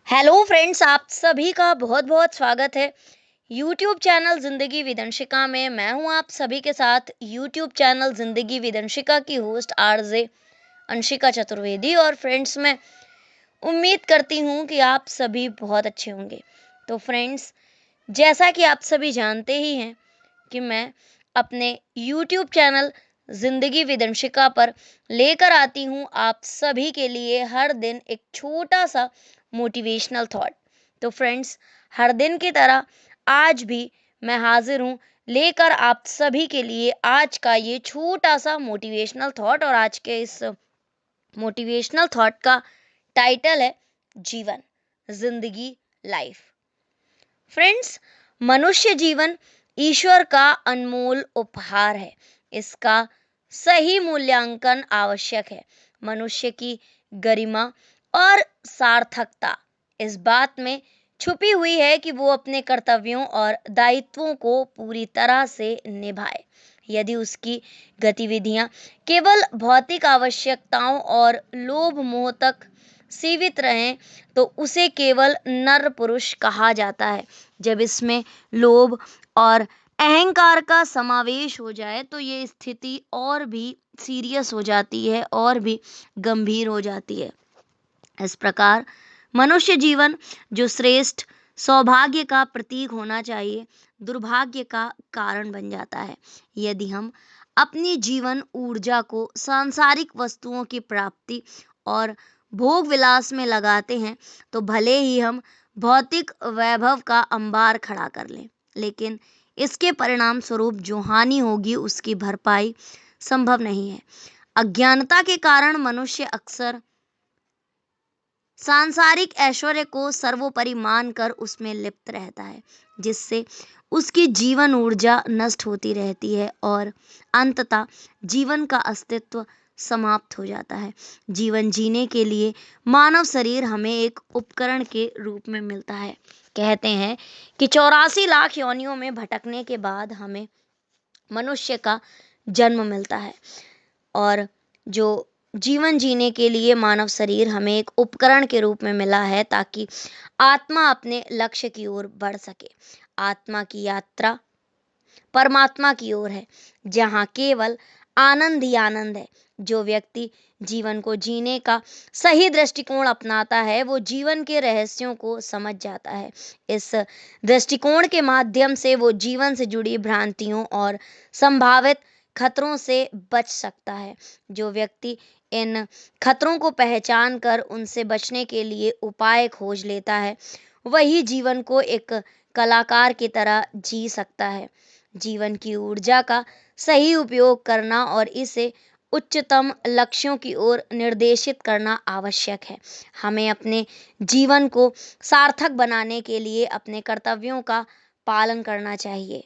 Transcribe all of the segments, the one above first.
Hello friends, आप सभी का बहुत बहुत स्वागत है यूट्यूब चैनल ज़िंदगी विद अंशिका में। मैं हूं आप सभी के साथ यूट्यूब चैनल ज़िंदगी विद अंशिका की होस्ट आरजे अंशिका चतुर्वेदी। और फ्रेंड्स, मैं उम्मीद करती हूं कि आप सभी बहुत अच्छे होंगे। तो फ्रेंड्स, जैसा कि आप सभी जानते ही हैं कि मैं अपने यूट्यूब चैनल ज़िंदगी विद अंशिका पर लेकर आती हूँ आप सभी के लिए हर दिन एक छोटा सा मोटिवेशनल थॉट। तो फ्रेंड्स, हर दिन की तरह आज भी मैं हाजिर हूँ लेकर आप सभी के लिए आज का ये छोटा सा मोटिवेशनल थॉट। और आज के इस मोटिवेशनल थॉट का टाइटल है जीवन, जिंदगी, लाइफ। फ्रेंड्स, मनुष्य जीवन ईश्वर का अनमोल उपहार है। इसका सही मूल्यांकन आवश्यक है। मनुष्य की गरिमा और सार्थकता इस बात में छुपी हुई है कि वो अपने कर्तव्यों और दायित्वों को पूरी तरह से निभाए। यदि उसकी गतिविधियां केवल भौतिक आवश्यकताओं और लोभ मोह तक सीमित रहें तो उसे केवल नर पुरुष कहा जाता है। जब इसमें लोभ और अहंकार का समावेश हो जाए तो ये स्थिति और भी सीरियस हो जाती है और भी गंभीर हो जाती है। इस प्रकार मनुष्य जीवन, जो श्रेष्ठ सौभाग्य का प्रतीक होना चाहिए, दुर्भाग्य का कारण बन जाता है। यदि हम अपनी जीवन ऊर्जा को सांसारिक वस्तुओं की प्राप्ति और भोग विलास में लगाते हैं तो भले ही हम भौतिक वैभव का अंबार खड़ा कर लें, लेकिन इसके परिणाम स्वरूप जो हानि होगी उसकी भरपाई संभव नहीं है। अज्ञानता के कारण मनुष्य अक्सर सांसारिक ऐश्वर्य को सर्वोपरि मानकर उसमें लिप्त रहता है, जिससे उसकी जीवन ऊर्जा नष्ट होती रहती है और अंततः जीवन का अस्तित्व समाप्त हो जाता है। जीवन जीने के लिए मानव शरीर हमें एक उपकरण के रूप में मिलता है। कहते हैं कि 84 लाख योनियों में भटकने के बाद हमें मनुष्य का जन्म मिलता है। और जो जीवन जीने के लिए मानव शरीर हमें एक उपकरण के रूप में मिला है ताकि आत्मा अपने लक्ष्य की ओर बढ़ सके। आत्मा की यात्रा परमात्मा की ओर है, जहाँ केवल आनंद ही आनंद है। जो व्यक्ति जीवन को जीने का सही दृष्टिकोण अपनाता है वो जीवन के रहस्यों को समझ जाता है। इस दृष्टिकोण के माध्यम से वो जीवन से जुड़ी भ्रांतियों और संभावित खतरों से बच सकता है। जो व्यक्ति इन खतरों को पहचान कर उनसे बचने के लिए उपाय खोज लेता है वही जीवन को एक कलाकार की तरह जी सकता है। जीवन की ऊर्जा का सही उपयोग करना और इसे उच्चतम लक्ष्यों की ओर निर्देशित करना आवश्यक है। हमें अपने जीवन को सार्थक बनाने के लिए अपने कर्तव्यों का पालन करना चाहिए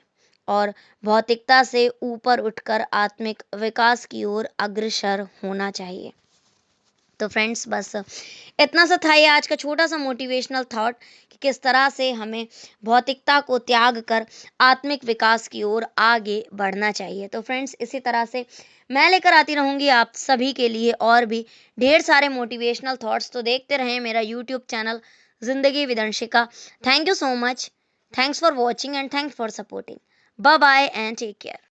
और भौतिकता से ऊपर उठकर आत्मिक विकास की ओर अग्रसर होना चाहिए। तो फ्रेंड्स, बस इतना सा था ये आज का छोटा सा मोटिवेशनल थॉट कि किस तरह से हमें भौतिकता को त्याग कर आत्मिक विकास की ओर आगे बढ़ना चाहिए। तो फ्रेंड्स, इसी तरह से मैं लेकर आती रहूँगी आप सभी के लिए और भी ढेर सारे मोटिवेशनल थॉट्स। तो देखते रहें मेरा यूट्यूब चैनल ज़िंदगी with Anshika. Thank you so much. Thanks for watching and thanks for supporting. Bye bye and take care.